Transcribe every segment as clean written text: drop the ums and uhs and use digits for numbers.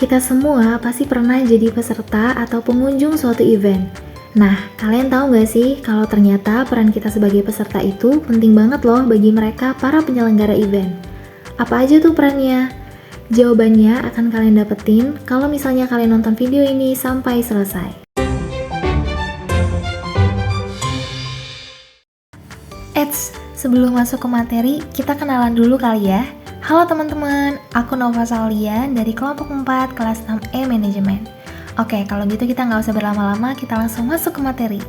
Kita semua pasti pernah jadi peserta atau pengunjung suatu event. Nah, kalian tahu nggak sih kalau ternyata peran kita sebagai peserta itu penting banget loh bagi mereka para penyelenggara event. Apa aja tuh perannya? Jawabannya akan kalian dapetin kalau misalnya kalian nonton video ini sampai selesai. Eits, sebelum masuk ke materi, kita kenalan dulu kali ya. Halo teman-teman, aku Nova Saulia dari kelompok 4 kelas 6E Manajemen. Oke, kalau gitu kita nggak usah berlama-lama, kita langsung masuk ke materi.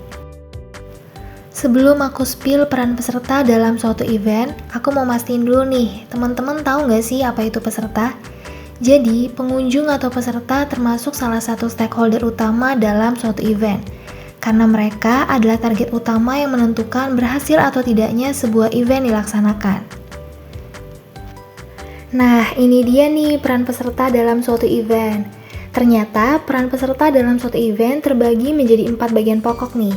Sebelum aku spill peran peserta dalam suatu event, aku mau mastiin dulu nih, teman-teman tahu nggak sih apa itu peserta? Jadi, pengunjung atau peserta termasuk salah satu stakeholder utama dalam suatu event. Karena mereka adalah target utama yang menentukan berhasil atau tidaknya sebuah event dilaksanakan. Nah, ini dia nih peran peserta dalam suatu event. Ternyata peran peserta dalam suatu event terbagi menjadi 4 bagian pokok nih.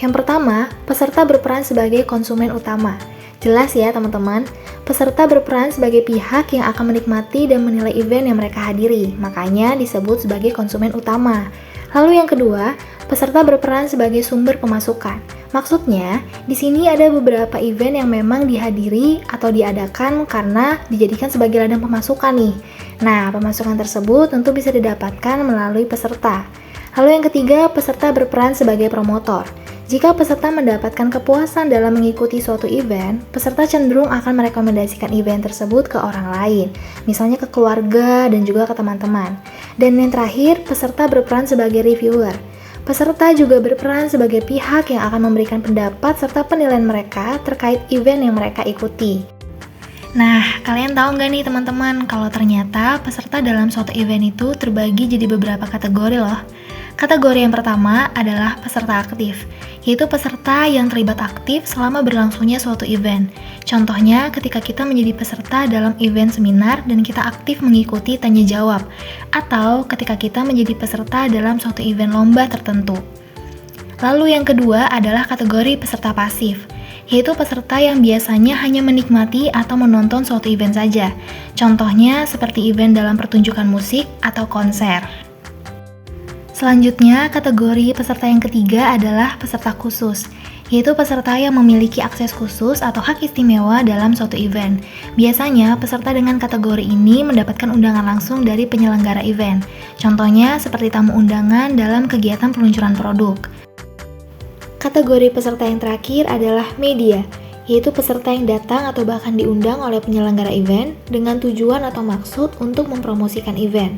Yang pertama, peserta berperan sebagai konsumen utama. Jelas ya teman-teman, peserta berperan sebagai pihak yang akan menikmati dan menilai event yang mereka hadiri, makanya disebut sebagai konsumen utama. Lalu yang kedua, peserta berperan sebagai sumber pemasukan. Maksudnya, di sini ada beberapa event yang memang dihadiri atau diadakan karena dijadikan sebagai ladang pemasukan nih. Nah, pemasukan tersebut tentu bisa didapatkan melalui peserta. Lalu yang ketiga, peserta berperan sebagai promotor. Jika peserta mendapatkan kepuasan dalam mengikuti suatu event, peserta cenderung akan merekomendasikan event tersebut ke orang lain, misalnya ke keluarga dan juga ke teman-teman. Dan yang terakhir, peserta berperan sebagai reviewer. Peserta juga berperan sebagai pihak yang akan memberikan pendapat serta penilaian mereka terkait event yang mereka ikuti. Nah, kalian tahu nggak nih teman-teman, kalau ternyata peserta dalam suatu event itu terbagi jadi beberapa kategori loh. Kategori yang pertama adalah peserta aktif, yaitu peserta yang terlibat aktif selama berlangsungnya suatu event. Contohnya ketika kita menjadi peserta dalam event seminar dan kita aktif mengikuti tanya jawab, atau ketika kita menjadi peserta dalam suatu event lomba tertentu. Lalu yang kedua adalah kategori peserta pasif, yaitu peserta yang biasanya hanya menikmati atau menonton suatu event saja. Contohnya seperti event dalam pertunjukan musik atau konser. Selanjutnya, kategori peserta yang ketiga adalah peserta khusus, yaitu peserta yang memiliki akses khusus atau hak istimewa dalam suatu event. Biasanya, peserta dengan kategori ini mendapatkan undangan langsung dari penyelenggara event. Contohnya seperti tamu undangan dalam kegiatan peluncuran produk. Kategori peserta yang terakhir adalah media, yaitu peserta yang datang atau bahkan diundang oleh penyelenggara event dengan tujuan atau maksud untuk mempromosikan event.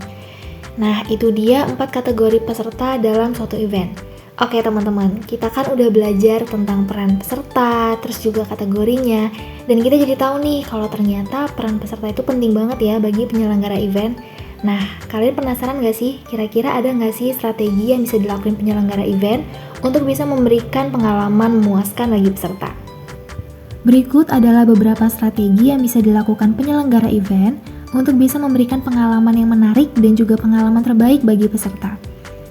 Nah, itu dia 4 kategori peserta dalam suatu event. Oke teman-teman, kita kan udah belajar tentang peran peserta, terus juga kategorinya, dan kita jadi tahu nih kalau ternyata peran peserta itu penting banget ya bagi penyelenggara event. Nah, kalian penasaran gak sih, kira-kira ada gak sih strategi yang bisa dilakukan penyelenggara event untuk bisa memberikan pengalaman memuaskan bagi peserta? Berikut adalah beberapa strategi yang bisa dilakukan penyelenggara event untuk bisa memberikan pengalaman yang menarik dan juga pengalaman terbaik bagi peserta.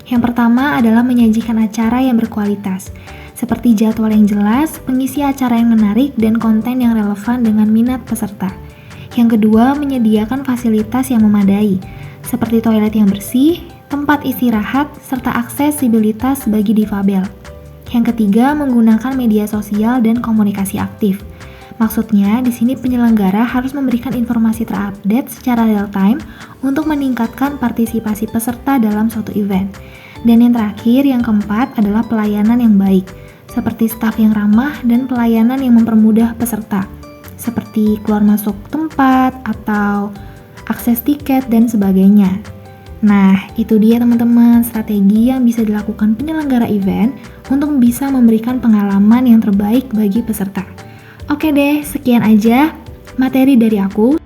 Yang pertama adalah menyajikan acara yang berkualitas, seperti jadwal yang jelas, pengisi acara yang menarik, dan konten yang relevan dengan minat peserta. Yang kedua, menyediakan fasilitas yang memadai, seperti toilet yang bersih, tempat istirahat, serta aksesibilitas bagi difabel. Yang ketiga, menggunakan media sosial dan komunikasi aktif. Maksudnya, di sini penyelenggara harus memberikan informasi terupdate secara real time untuk meningkatkan partisipasi peserta dalam suatu event. Dan yang terakhir, yang keempat adalah pelayanan yang baik, seperti staf yang ramah dan pelayanan yang mempermudah peserta, seperti keluar masuk tempat atau akses tiket dan sebagainya. Nah, itu dia teman-teman strategi yang bisa dilakukan penyelenggara event untuk bisa memberikan pengalaman yang terbaik bagi peserta. Oke deh, sekian aja materi dari aku.